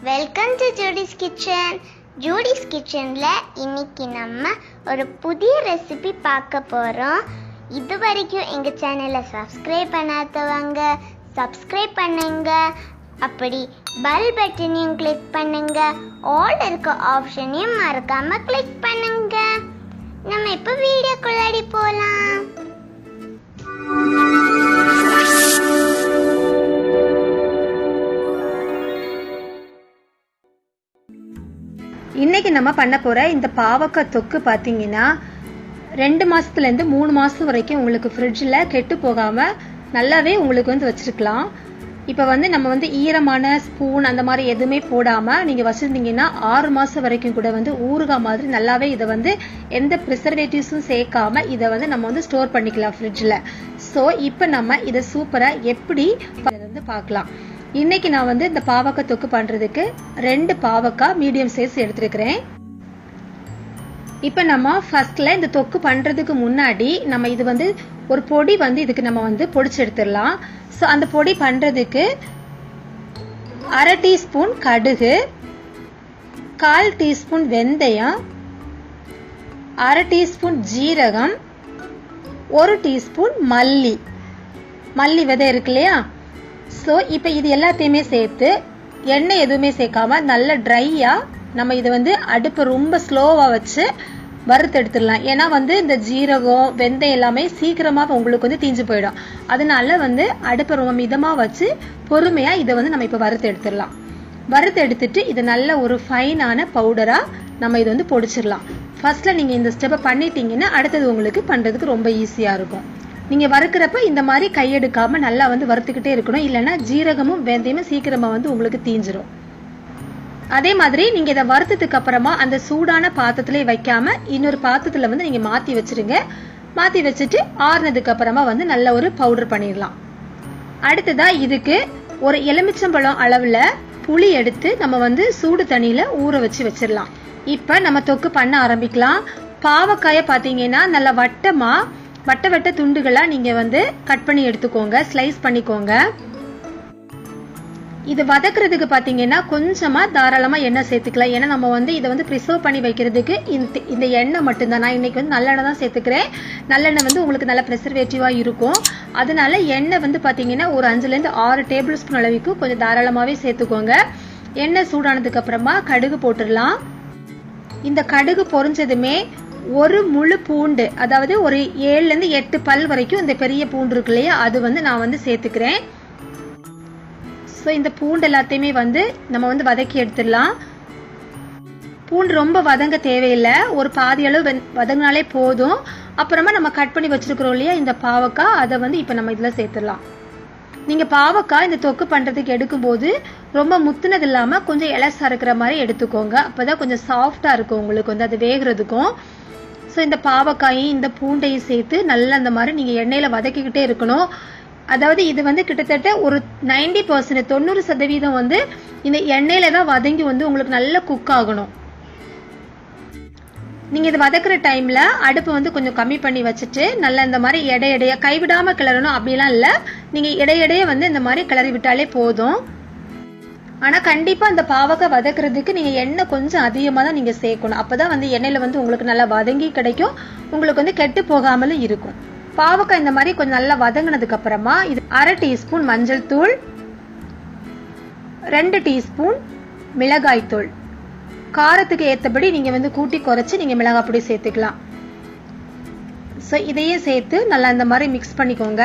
Welcome to Judy's kitchen. Judy's கிச்சன்ல இன்னைக்கு நம்ம ஒரு புதிய ரெசிபி பார்க்க போறோம். இது வரைக்கும் எங்க சேனலை சப்ஸ்கிரைப் பண்ணாதவங்க சப்ஸ்கிரைப் பண்ணுங்க, அப்படி பெல் பட்டனையும் கிளிக் பண்ணுங்க, ஆல் இருக்க ஆப்ஷனையும் மறக்காம கிளிக் பண்ணுங்க. நம்ம இப்போ வீடியோக்குள்ளாடி போலாம். இன்னைக்கு நம்ம பண்ண போற இந்த பாவக்காய் தொக்கு பாத்தீங்கன்னா 2 மாசத்துல இருந்து 3 மாசம் வரைக்கும் உங்களுக்கு ஃப்ரிட்ஜ்ல கெட்டு போகாம நல்லாவே உங்களுக்கு வச்சிருக்கலாம். இப்ப நம்ம ஈரமான ஸ்பூன் அந்த மாதிரி எதுவுமே போடாம நீங்க வச்சிருந்தீங்கன்னா 6 மாசம் வரைக்கும் கூட ஊறுகாய் மாதிரி நல்லாவே இதை எந்த ப்ரிசர்வேட்டிவ்ஸும் சேர்க்காம இதை நம்ம ஸ்டோர் பண்ணிக்கலாம் ஃப்ரிட்ஜ்ல. ஸோ இப்போ நம்ம இதை சூப்பரா எப்படி பார்க்கலாம். இன்னைக்கு நான் இந்த பாவக்காய் தொக்கு பண்றதுக்கு 2 பாவக்காய் மீடியம் சைஸ் எடுத்துருக்கிறேன். இப்ப நம்ம ஃபர்ஸ்ட்ல இந்த தொக்கு பண்றதுக்கு முன்னாடி நம்ம இது ஒரு பொடி இதுக்கு நம்ம பொடிச்சு எடுத்துடலாம். ஸோ அந்த பொடி பண்றதுக்கு 1/2 டீஸ்பூன் கடுகு, 1/4 டீஸ்பூன் வெந்தயம், 1/2 டீஸ்பூன் ஜீரகம், 1 டீஸ்பூன் மல்லி விதை இருக்கு இல்லையா. ஸோ இப்போ இது எல்லாத்தையுமே சேர்த்து எண்ணெய் எதுவுமே சேர்க்காம நல்ல ட்ரையா நம்ம இதை அடுப்பை ரொம்ப ஸ்லோவா வச்சு வறுத்து எடுத்துடலாம். ஏன்னா இந்த ஜீரகம் வெந்தயம் எல்லாமே சீக்கிரமா உங்களுக்கு தீஞ்சு போயிடும். அதனால அடுப்பை ரொம்ப மிதமா வச்சு பொறுமையா இதை நம்ம இப்ப வறுத்து எடுத்துடலாம். வறுத்து எடுத்துட்டு இது நல்ல ஒரு ஃபைனான பவுடரா நம்ம இது பொடிச்சிடலாம். ஃபர்ஸ்ட்ல நீங்க இந்த ஸ்டெப்பை பண்ணிட்டீங்கன்னா அடுத்தது உங்களுக்கு பண்றதுக்கு ரொம்ப ஈஸியா இருக்கும். நீங்க வறுக்கிறப்ப இந்த மாதிரி கையெடுக்காம நல்லா வறுத்துக்கிட்டே இருக்கணும், இல்லைன்னா ஜீரகமும் வெந்தயமும் சீக்கிரமா உங்களுக்கு தீஞ்சிரும். அதே மாதிரி நீங்க இதை வறுத்ததுக்கு அப்புறமா அந்த சூடான பாத்திரத்திலே வைக்காம இன்னொரு பாத்திரத்துல நீங்க மாத்தி வச்சிருங்க. மாத்தி வச்சுட்டு ஆறுனதுக்கு அப்புறமா நல்ல ஒரு பவுடர் பண்ணிடலாம். அடுத்ததா இதுக்கு ஒரு எலுமிச்சம்பழம் அளவுல புளி எடுத்து நம்ம சூடு தண்ணியில ஊற வச்சு வச்சிடலாம். இப்ப நம்ம தொக்கு பண்ண ஆரம்பிக்கலாம். பாவக்காய பாத்தீங்கன்னா நல்ல வட்ட துண்டுகளா நீங்க கட் பண்ணி எடுத்துக்கோங்க, ஸ்லைஸ் பண்ணிக்கோங்க. இது வதக்குறதுக்கு பாத்தீங்கன்னா கொஞ்சமா தாராளமா எண்ணெய் சேர்த்துக்கலாம். ஏன்னா நம்ம இதை ப்ரிசர்வ் பண்ணி வைக்கிறதுக்கு இந்த எண்ணெய் மட்டும்தான். நான் இன்னைக்கு நல்லெண்ணெய் தான் சேர்த்துக்கிறேன். நல்லெண்ணெய் உங்களுக்கு நல்ல ப்ரிசர்வேட்டிவா இருக்கும். அதனால எண்ணெய் பாத்தீங்கன்னா ஒரு 5ல இருந்து 6 டேபிள் ஸ்பூன் அளவுக்கு கொஞ்சம் தாராளமாவே சேர்த்துக்கோங்க. எண்ணெய் சூடானதுக்கு அப்புறமா கடுகு போட்டுடலாம். இந்த கடுகு பொரிஞ்சதுமே ஒரு முழு பூண்டு, அதாவது ஒரு 7ல இருந்து 8 பல் வரைக்கும் இந்த பெரிய பூண்டு இருக்கு இல்லையா, அது நான் சேர்த்துக்கிறேன். ஸோ இந்த பூண்டு எல்லாத்தையுமே நம்ம வதக்கி எடுத்துடலாம். பூண்டு ரொம்ப வதங்க தேவையில்லை, ஒரு பாதி அளவு வதங்கினாலே போதும். அப்புறமா நம்ம கட் பண்ணி வச்சிருக்கிறோம் இல்லையா இந்த பாவக்காய், அதை இப்ப நம்ம இதுல சேர்த்துடலாம். நீங்க பாவக்காய் இந்த தொக்கு பண்றதுக்கு எடுக்கும் போது ரொம்ப முத்துனது இல்லாம கொஞ்சம் இலசா இருக்கிற மாதிரி எடுத்துக்கோங்க. அப்பதான் கொஞ்சம் சாஃப்டா இருக்கும் உங்களுக்கு அது வேகிறதுக்கும். ஸோ இந்த பாவக்காயும் இந்த பூண்டையும் சேர்த்து நல்லா அந்த மாதிரி நீங்க எண்ணெயில வதக்கிக்கிட்டே இருக்கணும். அதாவது இது கிட்டத்தட்ட ஒரு 90% 90% இந்த எண்ணெயில தான் வதங்கி உங்களுக்கு நல்ல குக் ஆகணும். நீங்க இது வதக்குற டைம்ல அடுப்பு கொஞ்சம் கம்மி பண்ணி வச்சுட்டு நல்லா இந்த மாதிரி எடையா கைவிடாம கிளறணும் அப்படிலாம் இல்ல. நீங்க இடையிடையே இந்த மாதிரி கிளறி விட்டாலே போதும். ஆனா கண்டிப்பா இந்த பாவக்காய் வதக்குறதுக்கு நீங்க எண்ணெய் கொஞ்சம் அதிகமா தான் நீங்க சேர்க்கணும். அப்பதான் எண்ணெயில உங்களுக்கு நல்லா வதங்கி கிடைக்கும், உங்களுக்கு கெட்டு போகாமலும் இருக்கும். பாவக்காய் இந்த மாதிரி கொஞ்சம் நல்லா வதங்கினதுக்கு அப்புறமா இது 1/2 டீஸ்பூன் மஞ்சள் தூள், 2 டீஸ்பூன் மிளகாய் தூள், காரத்துக்கு ஏத்தபடி நீங்க கூட்டி குறைச்சு நீங்க மிளகாய் பொடி சேர்த்துக்கலாம். ஸோ இதையும் சேர்த்து நல்லா இந்த மாதிரி மிக்ஸ் பண்ணிக்கோங்க.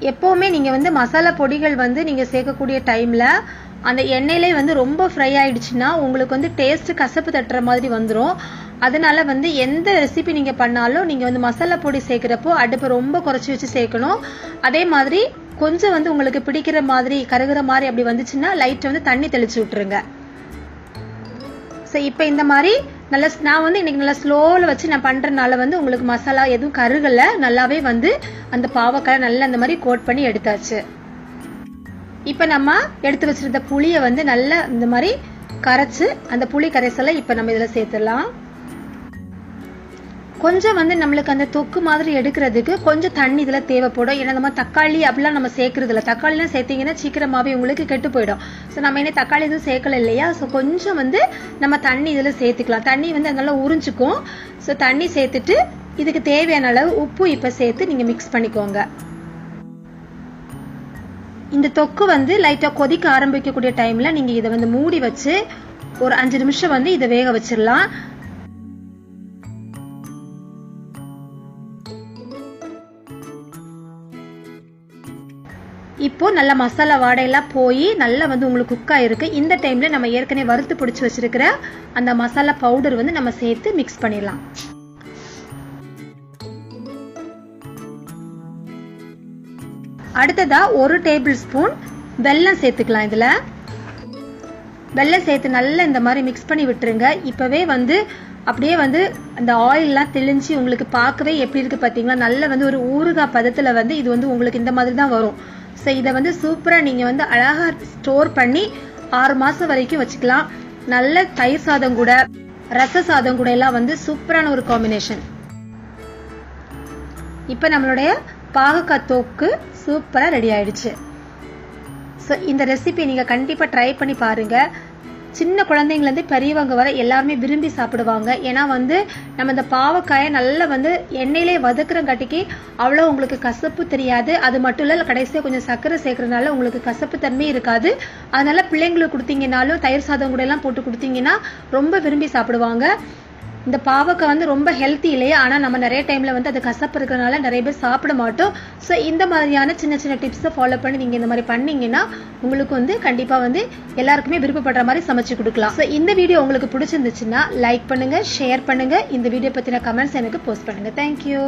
எப்பவுமே நீங்க மசாலா பொடிகள் நீங்க சேர்க்கக்கூடிய டைம்ல அந்த எண்ணெயிலே ரொம்ப ஃப்ரை ஆயிடுச்சுன்னா உங்களுக்கு டேஸ்ட் கசப்பு தட்டுற மாதிரி வந்துடும். அதனால எந்த ரெசிபி நீங்க பண்ணாலும் நீங்க மசாலா பொடி சேர்க்கிறப்போ அடுப்பை ரொம்ப குறைச்சி வச்சு சேர்க்கணும். அதே மாதிரி கொஞ்சம் உங்களுக்கு பிடிக்கிற மாதிரி கருகிற மாதிரி அப்படி வந்துச்சுன்னா லைட் தண்ணி தெளிச்சு விட்டுருங்க. இப்ப இந்த மாதிரி நல்லா நான் இன்னைக்கு நல்லா ஸ்லோல வச்சு நான் பண்றதுனால உங்களுக்கு மசாலா எதுவும் கருகல, நல்லாவே அந்த பாவக்காய் நல்லா இந்த மாதிரி கோட் பண்ணி எடுத்தாச்சு. இப்ப நம்ம எடுத்து வச்சிருந்த புளிய நல்லா இந்த மாதிரி கரைச்சு அந்த புளி கரைசலை இப்ப நம்ம இதுல சேர்த்துடலாம். கொஞ்சம் வந்து நம்மளுக்கு அந்த தொக்கு மாதிரி எடுக்கிறதுக்கு கொஞ்சம் தண்ணி இதுல தேவைப்படும். ஏன்னா நம்ம தக்காளி அப்படிலாம் நம்ம சேர்க்கறது இல்லை. தக்காளிலாம் சேர்த்தீங்கன்னா சீக்கிரமாவே உங்களுக்கு கெட்டு போயிடும். ஸோ நம்ம என்ன தக்காளி எதுவும் சேர்க்கல இல்லையா, ஸோ கொஞ்சம் வந்து நம்ம தண்ணி இதுல சேர்த்துக்கலாம். தண்ணி வந்து அதனால உறிஞ்சிக்கும். ஸோ தண்ணி சேர்த்துட்டு இதுக்கு தேவையான அளவு உப்பு இப்ப சேர்த்து நீங்க மிக்ஸ் பண்ணிக்கோங்க. இந்த தொக்கு வந்து லைட்டா கொதிக்க ஆரம்பிக்கக்கூடிய டைம்ல நீங்க இதை வந்து மூடி வச்சு ஒரு 5 நிமிஷம் வந்து இதை வேக வச்சிடலாம். இப்போ நல்ல மசாலா வாடையெல்லாம் போய் நல்லா வந்து உங்களுக்கு குக் ஆயிருக்கு. இந்த டைம்ல நம்ம ஏற்கனவே வறுத்து பிடிச்சு வச்சிருக்கிற அந்த மசாலா பவுடர் வந்து நம்ம சேர்த்து மிக்ஸ் பண்ணிடலாம். அடுத்ததா 1 டேபிள் ஸ்பூன் வெல்லம் சேர்த்துக்கலாம். இதுல வெல்லம் சேர்த்து நல்லா இந்த மாதிரி மிக்ஸ் பண்ணி விட்டுருங்க. இப்பவே வந்து அப்படியே வந்து அந்த ஆயில்லாம் தெளிஞ்சு உங்களுக்கு பார்க்கவே எப்படி இருக்கு பாத்தீங்களா, நல்ல வந்து ஒரு ஊறுகாய் பதத்துல வந்து இது வந்து உங்களுக்கு இந்த மாதிரி தான் வரும். ஸோ இதை வந்து சூப்பரா நீங்க வந்து அழகா ஸ்டோர் பண்ணி 6 மாசம் வரைக்கும் வச்சுக்கலாம். நல்ல தயிர் சாதம் கூட ரச சாதம் கூட எல்லாம் வந்து சூப்பரான ஒரு காம்பினேஷன். இப்ப நம்மளுடைய பாவக்காய் தொக்கு சூப்பரா ரெடி ஆயிடுச்சு. ஸோ இந்த ரெசிபி நீங்க கண்டிப்பா ட்ரை பண்ணி பாருங்க. சின்ன குழந்தைங்கள இருந்து பெரியவங்க வரை எல்லாருமே விரும்பி சாப்பிடுவாங்க. ஏன்னா வந்து நம்ம இந்த பாவக்காயை நல்லா வந்து எண்ணெயிலே வதக்குறங்காட்டிக்கு அவ்வளோ உங்களுக்கு கசப்பு தெரியாது. அது மட்டும் இல்ல கடைசியா கொஞ்சம் சர்க்கரை சேர்க்கறதுனால உங்களுக்கு கசப்பு தன்மை இருக்காது. அதனால பிள்ளைங்களுக்கு கொடுத்தீங்கன்னாலும் தயிர் சாதம் கூட எல்லாம் போட்டு கொடுத்தீங்கன்னா ரொம்ப விரும்பி சாப்பிடுவாங்க. இந்த பாவக்காய் வந்து ரொம்ப ஹெல்த்தி இல்லையா, ஆனா நம்ம நிறைய டைம்ல வந்து அது கசப்பு இருக்கிறதுனால நிறைய பேர் சாப்பிட மாட்டோம். ஸோ இந்த மாதிரியான சின்ன சின்ன டிப்ஸை ஃபாலோ பண்ணி நீங்க இந்த மாதிரி பண்ணீங்கன்னா உங்களுக்கு வந்து கண்டிப்பா வந்து எல்லாருக்குமே விருப்பப்படுற மாதிரி சமைச்சு கொடுக்கலாம். ஸோ இந்த வீடியோ உங்களுக்கு பிடிச்சிருந்துச்சுன்னா லைக் பண்ணுங்க, ஷேர் பண்ணுங்க, இந்த வீடியோ பத்தின கமெண்ட்ஸ் எனக்கு போஸ்ட் பண்ணுங்க. தேங்க்யூ.